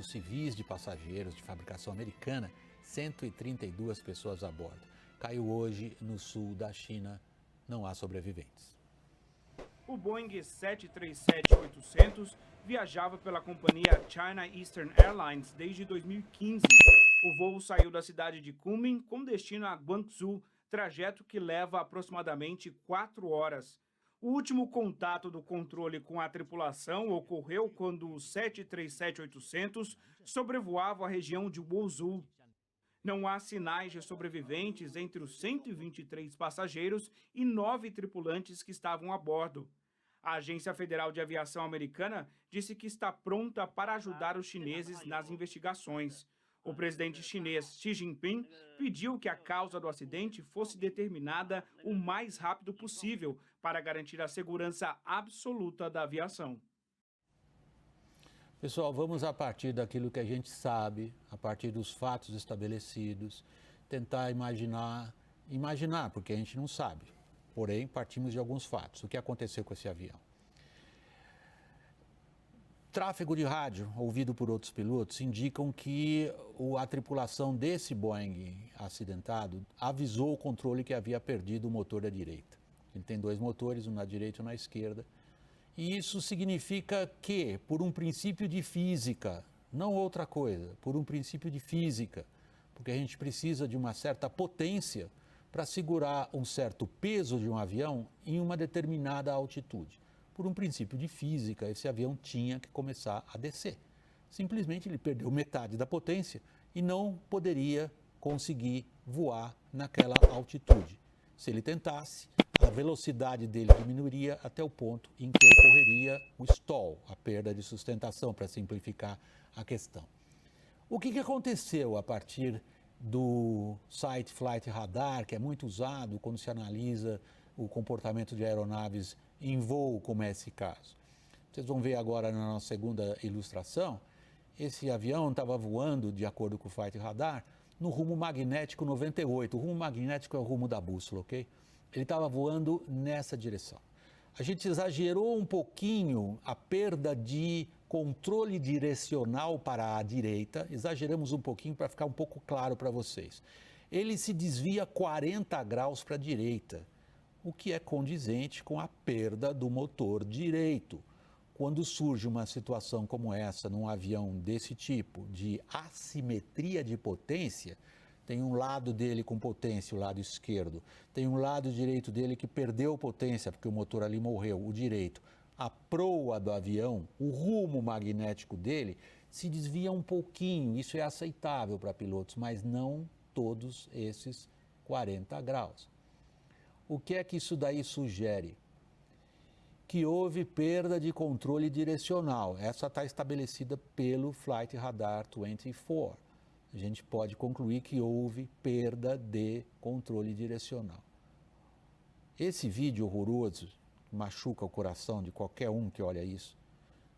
civis de passageiros de fabricação americana, 132 pessoas a bordo. Caiu hoje no sul da China, não há sobreviventes. O Boeing 737-800 viajava pela companhia China Eastern Airlines desde 2015. O voo saiu da cidade de Kunming com destino a Guangzhou, trajeto que leva aproximadamente 4 horas. O último contato do controle com a tripulação ocorreu quando o 737-800 sobrevoava a região de Wuzhou. Não há sinais de sobreviventes entre os 123 passageiros e 9 tripulantes que estavam a bordo. A Agência Federal de Aviação Americana disse que está pronta para ajudar os chineses nas investigações. O presidente chinês Xi Jinping pediu que a causa do acidente fosse determinada o mais rápido possível para garantir a segurança absoluta da aviação. Pessoal, vamos a partir daquilo que a gente sabe, a partir dos fatos estabelecidos, tentar imaginar, porque a gente não sabe. Porém, partimos de alguns fatos. O que aconteceu com esse avião? Tráfego de rádio, ouvido por outros pilotos, indicam que a tripulação desse Boeing acidentado avisou o controle que havia perdido o motor da direita. Ele tem 2 motores, um na direita e um na esquerda. E isso significa que, por um princípio de física, não outra coisa, por um princípio de física, porque a gente precisa de uma certa potência para segurar um certo peso de um avião em uma determinada altitude. Por um princípio de física, esse avião tinha que começar a descer. Simplesmente ele perdeu metade da potência e não poderia conseguir voar naquela altitude. Se ele tentasse, a velocidade dele diminuiria até o ponto em que ocorreria o stall, a perda de sustentação, para simplificar a questão. O que aconteceu a partir do site Flight Radar, que é muito usado quando se analisa o comportamento de aeronaves em voo, como é esse caso? Vocês vão ver agora na nossa segunda ilustração, esse avião estava voando, de acordo com o Flight Radar, no rumo magnético 98. O rumo magnético é o rumo da bússola, ok? Ele estava voando nessa direção. A gente exagerou um pouquinho a perda de controle direcional para a direita, exageramos um pouquinho para ficar um pouco claro para vocês. Ele se desvia 40 graus para a direita, o que é condizente com a perda do motor direito. Quando surge uma situação como essa num avião desse tipo, de assimetria de potência, tem um lado dele com potência, o lado esquerdo. Tem um lado direito dele que perdeu potência, porque o motor ali morreu, o direito. A proa do avião, o rumo magnético dele, se desvia um pouquinho. Isso é aceitável para pilotos, mas não todos esses 40 graus. O que é que isso daí sugere? Que houve perda de controle direcional. Essa está estabelecida pelo Flight Radar 24. A gente pode concluir que houve perda de controle direcional. Esse vídeo horroroso machuca o coração de qualquer um que olha isso.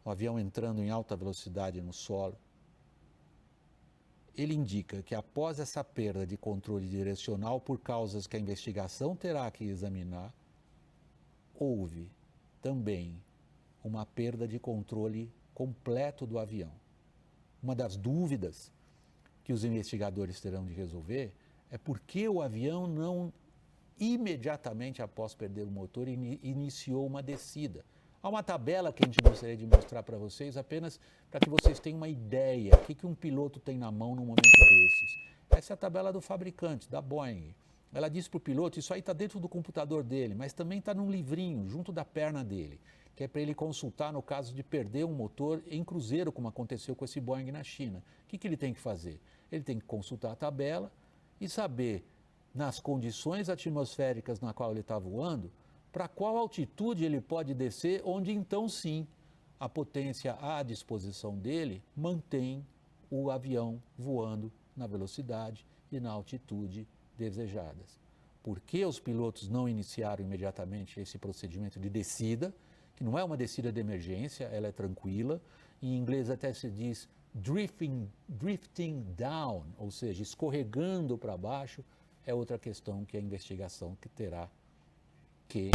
O avião entrando em alta velocidade no solo. Ele indica que após essa perda de controle direcional, por causas que a investigação terá que examinar, houve também uma perda de controle completo do avião. Uma das dúvidas que os investigadores terão de resolver é por que o avião não, imediatamente após perder o motor, iniciou uma descida. Há uma tabela que a gente gostaria de mostrar para vocês, apenas para que vocês tenham uma ideia do que um piloto tem na mão num momento desses. Essa é a tabela do fabricante, da Boeing. Ela diz para o piloto, isso aí está dentro do computador dele, mas também está num livrinho, junto da perna dele, que é para ele consultar no caso de perder um motor em cruzeiro, como aconteceu com esse Boeing na China. O que ele tem que fazer? Ele tem que consultar a tabela e saber, nas condições atmosféricas na qual ele está voando, para qual altitude ele pode descer, onde então sim a potência à disposição dele mantém o avião voando na velocidade e na altitude desejadas. Por que os pilotos não iniciaram imediatamente esse procedimento de descida, que não é uma descida de emergência, ela é tranquila, em inglês até se diz drifting down, ou seja, escorregando para baixo, é outra questão que a investigação que terá que